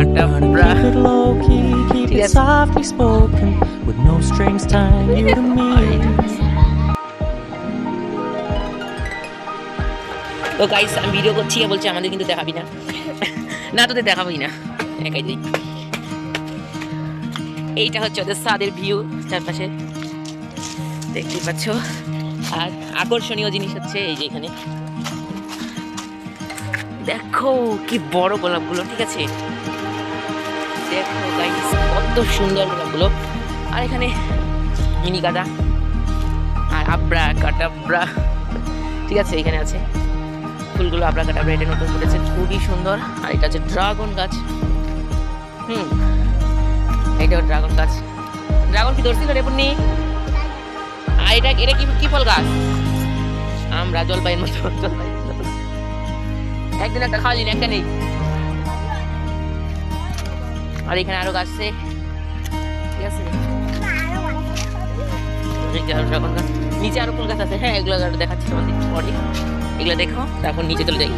Kadabra. Keep it low key, keep it Yes. softly spoken, with no strings tying you to me. তো guys আমি video করছি বলছে আমাদের কিন্তু দেখাবি না না তোদের দেখাবোই না একাই যাই এইটা হচ্ছে ওদের ছাদের ভিউ চারপাশে দেখতে পাচ্ছ আর আকর্ষণীয় জিনিস হচ্ছে এই যে এখানে দেখো কি বড় গোলাপগুলো ঠিক আছে দেখো গাইস কত সুন্দর গোলাপগুলো আর এখানে মিনি গাঁদা আর আব্রা কাটাব্রা ঠিক আছে এখানে আছে ফুলগুলো আব্রা কাটাব্রা এটা নতুন করেছে খুবই সুন্দর আর এটা হচ্ছে ড্রাগন গাছ এটা ড্রাগন গাছ ড্রাগন কি ধরছিল রে পুন্নি আর এটা এটা কি ফল গাছ আমরা জলপাইয়ের মতো একদিন একটা খাওয়ালি একটা নেই আর এখানে আরো গাছ আছে ঠিক আছে ড্রাগন গাছ নিচে আরো ফুল গাছ আছে হ্যাঁ এগুলো দেখাচ্ছি তোমাদের পরে এগুলো দেখো তারপর নিচে চলে যাই